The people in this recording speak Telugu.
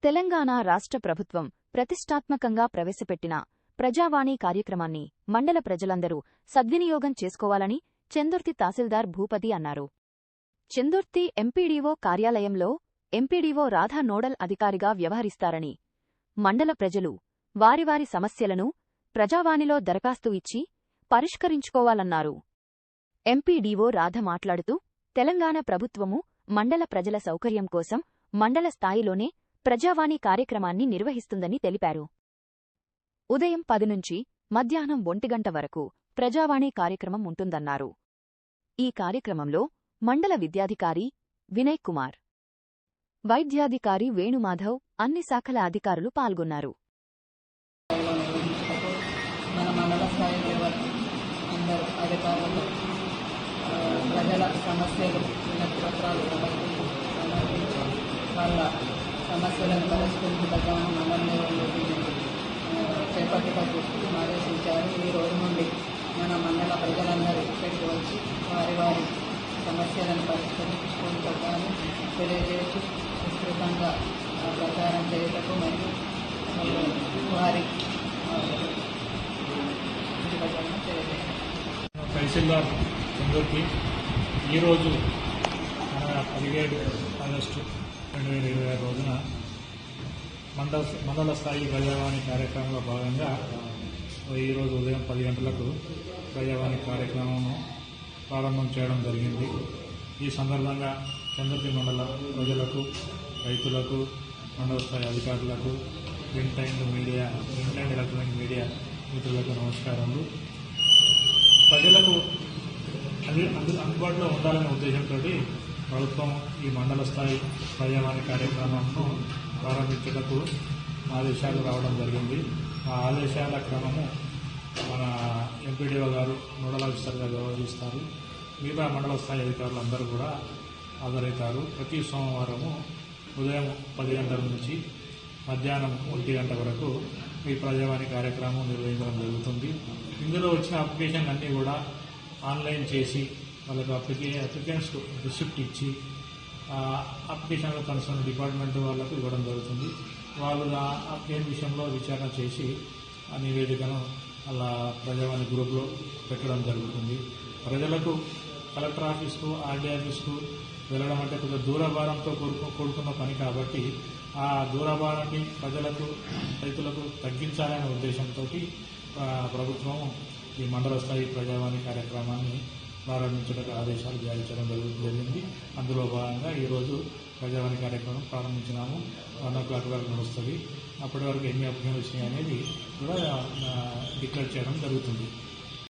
తెలంగాణ రాష్ట్ర ప్రభుత్వం ప్రతిష్టాత్మకంగా ప్రవేశపెట్టిన ప్రజావాణి కార్యక్రమాన్ని మండల ప్రజలందరూ సద్వినియోగం చేసుకోవాలని చెందుర్తి తహసీల్దార్ భూపతి అన్నారు. చెందుర్తి ఎంపీడీఓ కార్యాలయంలో ఎంపీడీఓ రాధా నోడల్ అధికారిగా వ్యవహరిస్తారని, మండల ప్రజలు వారి సమస్యలను ప్రజావాణిలో దరఖాస్తు ఇచ్చి పరిష్కరించుకోవాలన్నారు. ఎంపీడీఓ రాధ మాట్లాడుతూ, తెలంగాణ ప్రభుత్వము మండల ప్రజల సౌకర్యం కోసం మండల స్థాయిలోనే ప్రజావాణి కార్యక్రమాన్ని నిర్వహిస్తుందని తెలిపారు. ఉదయం 10 నుంచి మధ్యాహ్నం 1 గంట వరకు ప్రజావాణి కార్యక్రమం ఉంటుందన్నారు. ఈ కార్యక్రమంలో మండల విద్యాధికారి వినయ్ కుమార్, వైద్యాధికారి వేణుమాధవ్, అన్ని శాఖల అధికారులు పాల్గొన్నారు. మన మండల స్థాయి లెవెల్ అందరూ అధికారులు ప్రజల సమస్యలు వినతిపత్రాలు సమర్పించి వాళ్ళ సమస్యలను పరిష్కరించదగ్గ మండల లెవెల్లో చేపట్టేటప్పుడు ఆదేశించారు. ఈ రోజు నుండి మన మండల ప్రజలందరూ ఇక్కడికి వచ్చి వారి సమస్యలను పరిష్కరించుకుంటామని తెలియజేసి విస్తృతంగా ప్రచారం చేయటకు మరియు వారి తహసీల్దార్ చెందుర్తి ఈరోజు 17 ఆగస్టు 2026 రోజున మండల స్థాయి ప్రజావాణి కార్యక్రమంలో భాగంగా ఈరోజు ఉదయం 10 గంటలకు ప్రజావాణి కార్యక్రమం ప్రారంభం చేయడం జరిగింది. ఈ సందర్భంగా చెందుర్తి మండల ప్రజలకు, రైతులకు, మండల స్థాయి అధికారులకు, ప్రింట్ అండ్ ఎలక్ట్రానిక్ మీడియా మిత్రులకు నమస్కారములు. ప్రజలకు అందుబాటులో ఉండాలనే ఉద్దేశంతో ప్రభుత్వం ఈ మండల స్థాయి ప్రజావాణి కార్యక్రమంను ప్రారంభించేటప్పుడు ఆదేశాలు రావడం జరిగింది. ఆ ఆదేశాల క్రమము మన ఎంపీడీఓ గారు నోడల్ ఆఫీసర్గా వ్యవహరిస్తారు. మిగతా మండల స్థాయి అధికారులు అందరూ కూడా హాజరవుతారు. ప్రతి సోమవారము ఉదయం 10 గంటల నుంచి మధ్యాహ్నం 1 గంట వరకు ఈ ప్రజావాణి కార్యక్రమం నిర్వహించడం జరుగుతుంది. ఇందులో వచ్చిన అప్లికేషన్ అన్నీ కూడా ఆన్లైన్ చేసి వాళ్ళకు అప్లికెంట్స్కు రిసిప్ట్ ఇచ్చి అప్లికేషన్లో కన్సర్న్ డిపార్ట్మెంట్ వాళ్ళకు ఇవ్వడం జరుగుతుంది. వాళ్ళు ఆ అప్లికేషన్ విషయంలో విచారణ చేసి ఆ నివేదికను అలా ప్రజావాణి గ్రూప్లో పెట్టడం జరుగుతుంది. ప్రజలకు కలెక్టర్ ఆఫీస్కు, ఆర్డీ ఆఫీస్కు వెళ్ళడం అంటే కొంచెం దూరభారంతో కూడుకున్న పని కాబట్టి ఆ దూరభారాన్ని ప్రజలకు, రైతులకు తగ్గించాలనే ఉద్దేశంతో ప్రభుత్వం ఈ మండల స్థాయి ప్రజావాణి కార్యక్రమాన్ని ప్రారంభించడానికి ఆదేశాలు జారీ చేయడం జరిగింది. అందులో భాగంగా ఈరోజు ప్రజావాణి కార్యక్రమం ప్రారంభించినాము. 1 o'clock వరకు నడుస్తుంది. అప్పటి వరకు ఎన్ని అప్లికేషన్లు వచ్చినాయి అనేది కూడా డిక్లేర్ చేయడం జరుగుతుంది.